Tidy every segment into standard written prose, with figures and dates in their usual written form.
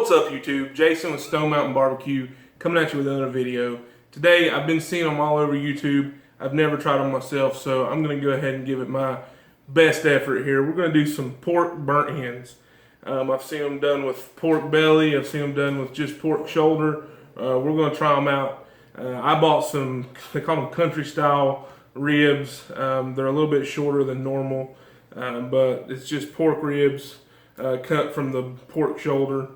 What's up, YouTube? Jason with Stone Mountain Barbecue coming at you with another video. Today, I've been seeing them all over YouTube. I've never tried them myself, so I'm going to go ahead and give it my best effort here. We're going to do some pork burnt ends. I've seen them done with pork belly. I've seen them done with just pork shoulder. We're going to try them out. I bought some, they call them country style ribs. They're a little bit shorter than normal, but it's just pork ribs cut from the pork shoulder.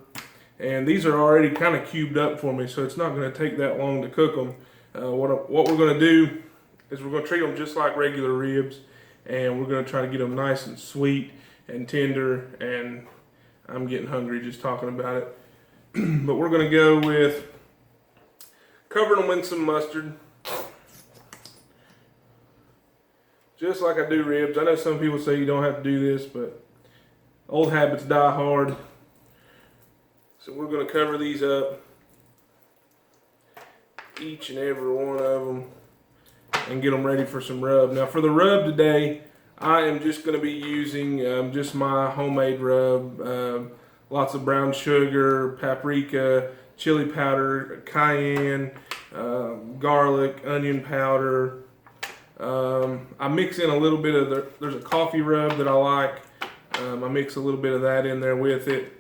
And these are already kind of cubed up for me, so it's not going to take that long to cook them. What we're going to do is we're going to treat them just like regular ribs, and we're going to try to get them nice and sweet and tender, and I'm getting hungry just talking about it. But we're going to go with covering them in some mustard, just like I do ribs. I know some people say you don't have to do this, but old habits die hard. So we're going to cover these up, each and every one of them, and get them ready for some rub. Now for the rub today, I am just going to be using just my homemade rub. Lots of brown sugar, paprika, chili powder, cayenne, garlic, onion powder. I mix in a little bit of there's a coffee rub that I like. I mix a little bit of that in there with it.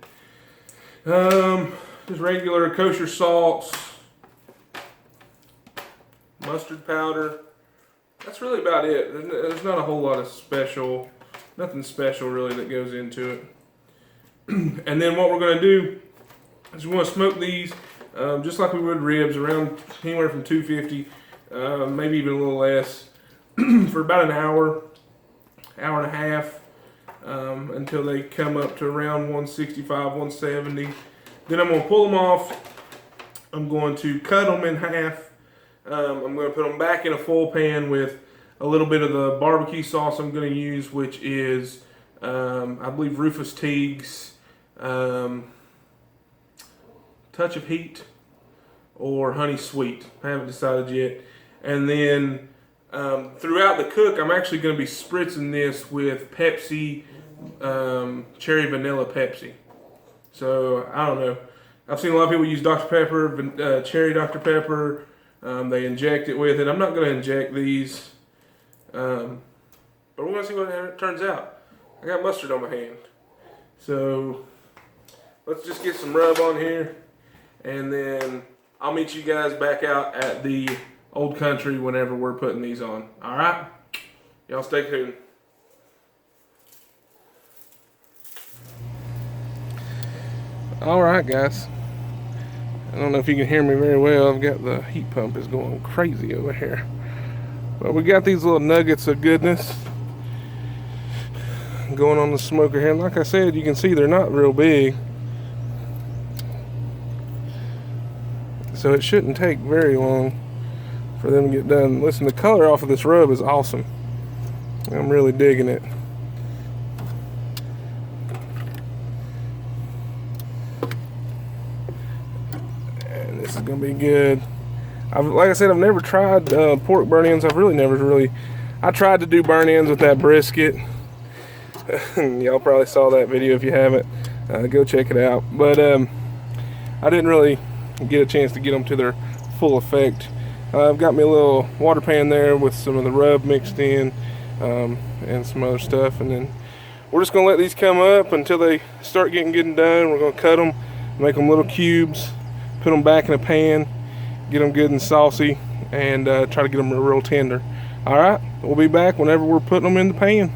Just regular kosher salts, mustard powder. That's really about it. There's not a whole lot of nothing special really that goes into it. And then what we're going to do is we're going to smoke these just like we would ribs, around anywhere from 250, maybe even a little less, for about an hour, hour and a half. Until they come up to around 165, 170. Then I'm going to pull them off. I'm going to cut them in half. I'm going to put them back in a full pan with a little bit of the barbecue sauce I'm going to use, which is, I believe, Rufus Teague's Touch of Heat or Honey Sweet. I haven't decided yet. And then throughout the cook, I'm actually going to be spritzing this with Pepsi, cherry vanilla Pepsi. So I don't know. I've seen a lot of people use Dr. Pepper, cherry Dr. Pepper. They inject it with it. I'm not going to inject these, but we're going to see what it turns out. I got mustard on my hand, so let's just get some rub on here, and then I'll meet you guys back out at the Old Country whenever we're putting these on. All right, y'all stay tuned. All right, guys. I don't know if you can hear me very well. I've got the heat pump is going crazy over here. But we got these little nuggets of goodness going on the smoker here. And like I said, you can see they're not real big. So it shouldn't take very long for them to get done. Listen, the color off of this rub is awesome. I'm really digging it. And this is gonna be good. Like I said, I've never tried pork burn ends. I tried to do burn ends with that brisket. Y'all probably saw that video. If you haven't, go check it out. But I didn't really get a chance to get them to their full effect. I've got me a little water pan there with some of the rub mixed in and some other stuff, and then we're just gonna let these come up until they start getting good and done. We're gonna cut them, make them little cubes, put them back in a pan, get them good and saucy, and try to get them real tender. All right, we'll be back whenever we're putting them in the pan.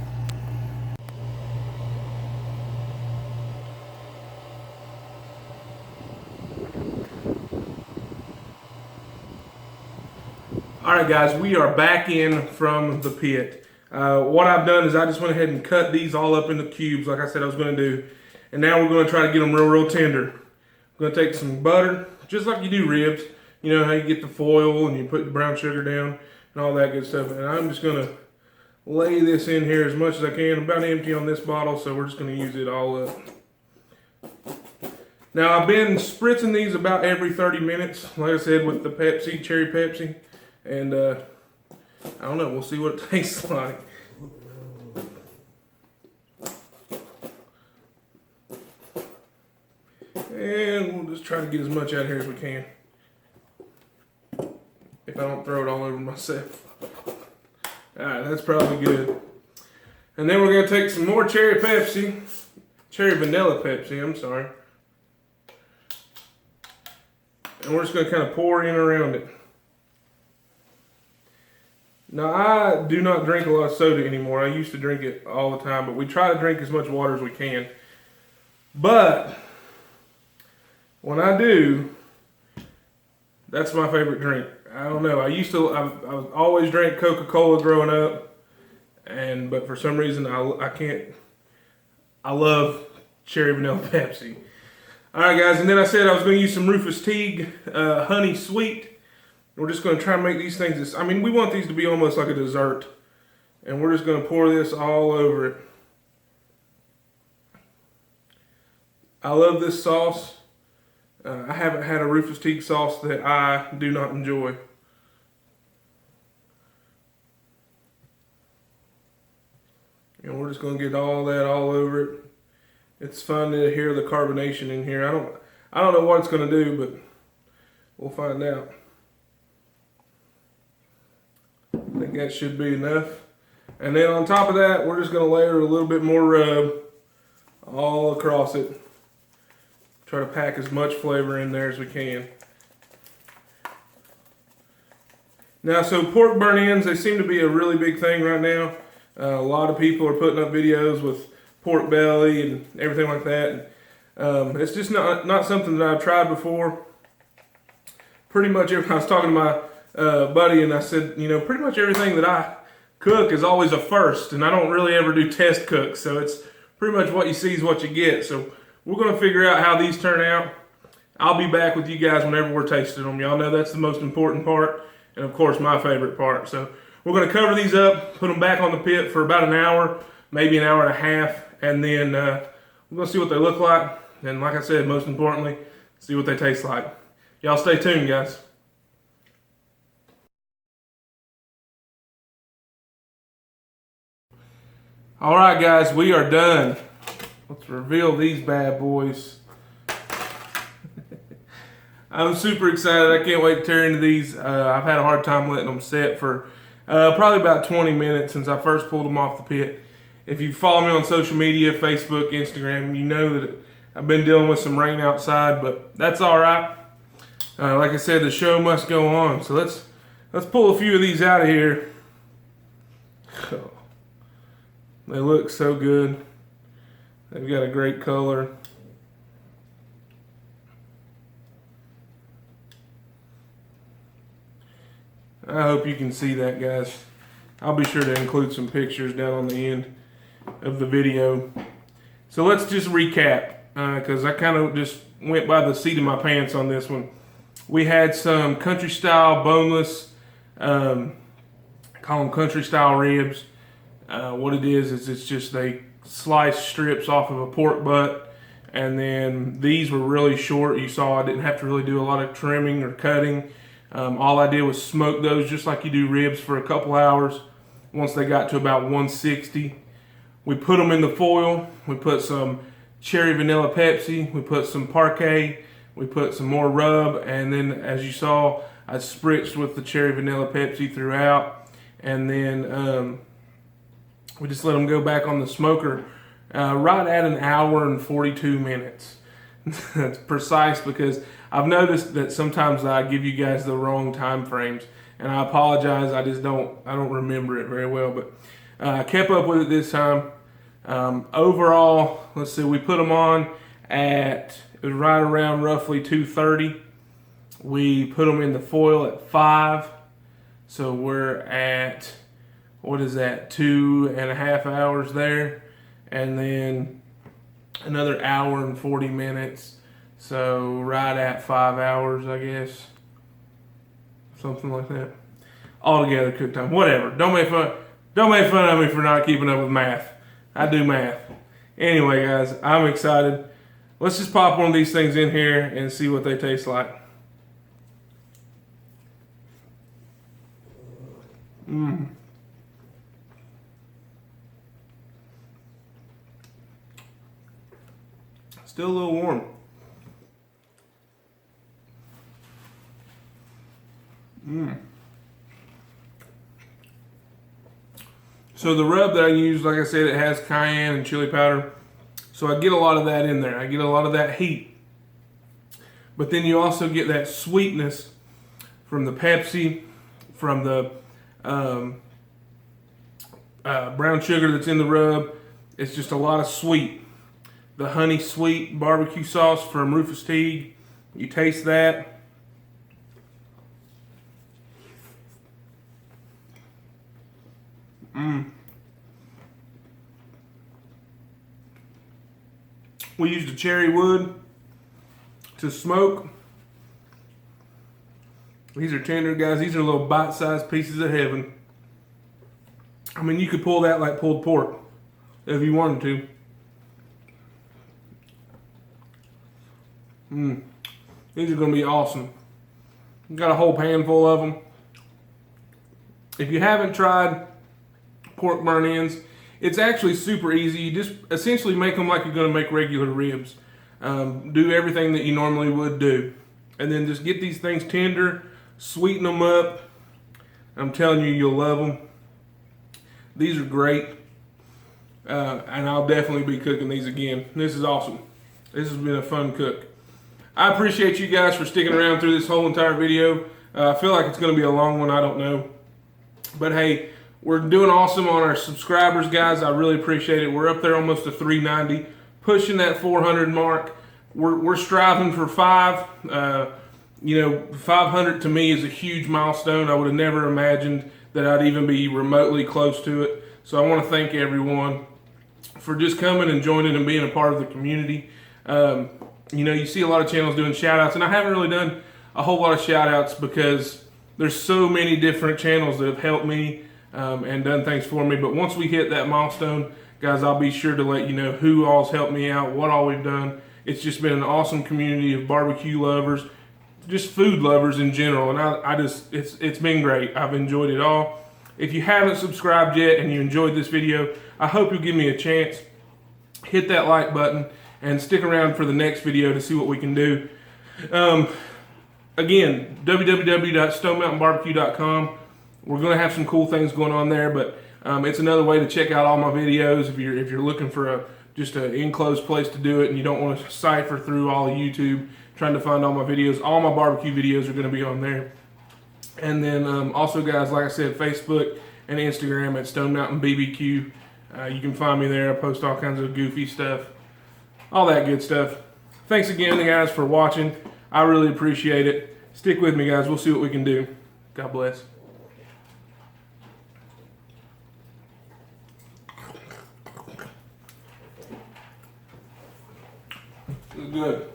Alright guys, we are back in from the pit. What I've done is I just went ahead and cut these all up into cubes like I said I was going to do. And now we're going to try to get them real tender. I'm going to take some butter, just like you do ribs. You know how you get the foil and you put the brown sugar down and all that good stuff. And I'm just going to lay this in here as much as I can. I'm about empty on this bottle, so we're just going to use it all up. Now I've been spritzing these about every 30 minutes, like I said, with the Pepsi, cherry Pepsi. And I don't know, we'll see what it tastes like. And we'll just try to get as much out of here as we can. If I don't throw it all over myself. Alright, that's probably good. And then we're going to take some more cherry Pepsi. Cherry vanilla Pepsi, I'm sorry. And we're just going to kind of pour in around it. Now, I do not drink a lot of soda anymore. I used to drink it all the time, but we try to drink as much water as we can. But when I do, that's my favorite drink. I don't know. I always drank Coca-Cola growing up, but for some reason I can't. I love cherry vanilla Pepsi. All right, guys, and then I said I was going to use some Rufus Teague honey sweet. We're just going to try and make these things. I mean, we want these to be almost like a dessert, and we're just going to pour this all over it. I love this sauce. I haven't had a Rufus Teague sauce that I do not enjoy. And we're just going to get all that all over it. It's fun to hear the carbonation in here. I don't know what it's going to do, but we'll find out. I think that should be enough. And then on top of that, we're just going to layer a little bit more rub all across it. Try to pack as much flavor in there as we can. Now, so pork burn-ins, they seem to be a really big thing right now. A lot of people are putting up videos with pork belly and everything like that. It's just not something that I've tried before. Pretty much, I was talking to my buddy and I said, you know, pretty much everything that I cook is always a first, and I don't really ever do test cooks, so it's pretty much what you see is what you get. So we're going to figure out how these turn out. I'll be back with you guys whenever we're tasting them. Y'all know that's the most important part, and of course my favorite part. So we're going to cover these up, put them back on the pit for about an hour, maybe an hour and a half, and then we're going to see what they look like. And like I said, most importantly, see what they taste like. Y'all stay tuned, guys. All right, guys, we are done. Let's reveal these bad boys. I'm super excited. I can't wait to tear into these. I've had a hard time letting them set for probably about 20 minutes since I first pulled them off the pit. If you follow me on social media, Facebook, Instagram, you know that I've been dealing with some rain outside, but that's all right. Like I said, the show must go on. So let's pull a few of these out of here. They look so good. They've got a great color. I hope you can see that, guys. I'll be sure to include some pictures down on the end of the video. So let's just recap, because I kind of just went by the seat of my pants on this one. We had some country style boneless, call them country style ribs. What it is it's just they slice strips off of a pork butt, and then these were really short. You saw I didn't have to really do a lot of trimming or cutting. All I did was smoke those just like you do ribs for a couple hours. Once they got to about 160, we put them in the foil. We put some cherry vanilla Pepsi. We put some Parquet. We put some more rub, and then as you saw, I spritzed with the cherry vanilla Pepsi throughout, and then we just let them go back on the smoker right at an hour and 42 minutes. That's precise because I've noticed that sometimes I give you guys the wrong time frames, and I apologize. I don't remember it very well, but I kept up with it this time. Overall, let's see, we put them on at, it was right around roughly 2:30. We put them in the foil at 5. So we're at, what is that, 2.5 hours there, and then another hour and 40 minutes. So right at 5 hours, I guess, something like that. Altogether cook time, whatever. Don't make fun of me for not keeping up with math. I do math. Anyway, guys, I'm excited. Let's just pop one of these things in here and see what they taste like. Still a little warm. So the rub that I use, like I said, it has cayenne and chili powder. So I get a lot of that in there. I get a lot of that heat. But then you also get that sweetness from the Pepsi, from the brown sugar that's in the rub. It's just a lot of sweet. The honey sweet barbecue sauce from Rufus Teague. You taste that. We used a cherry wood to smoke. These are tender, guys. These are little bite-sized pieces of heaven. I mean, you could pull that like pulled pork if you wanted to. These are going to be awesome. Got a whole pan full of them. If you haven't tried pork burn-ins, it's actually super easy. You just essentially make them like you're going to make regular ribs. Do everything that you normally would do. And then just get these things tender, sweeten them up. I'm telling you, you'll love them. These are great. And I'll definitely be cooking these again. This is awesome. This has been a fun cook. I appreciate you guys for sticking around through this whole entire video. I feel like it's going to be a long one. I don't know. But hey, we're doing awesome on our subscribers, guys. I really appreciate it. We're up there almost to 390, pushing that 400 mark. We're striving for 5. 500 to me is a huge milestone. I would have never imagined that I'd even be remotely close to it. So I want to thank everyone for just coming and joining and being a part of the community. You see a lot of channels doing shout outs, and I haven't really done a whole lot of shout outs because there's so many different channels that have helped me and done things for me. But once we hit that milestone, guys, I'll be sure to let you know who all's helped me out, what all we've done. It's just been an awesome community of barbecue lovers, just food lovers in general, and it's been great. I've enjoyed it all. If you haven't subscribed yet and you enjoyed this video, I hope you'll give me a chance. Hit that like button and stick around for the next video to see what we can do. Again, www.stonemountainbarbecue.com. We're going to have some cool things going on there, but it's another way to check out all my videos if you're looking for just an enclosed place to do it and you don't want to cipher through all of YouTube trying to find all my videos. All my barbecue videos are going to be on there. And then also, guys, like I said, Facebook and Instagram at Stone Mountain BBQ. You can find me there. I post all kinds of goofy stuff, all that good stuff. Thanks again, guys, for watching. I really appreciate it. Stick with me, guys. We'll see what we can do. God bless. This is good.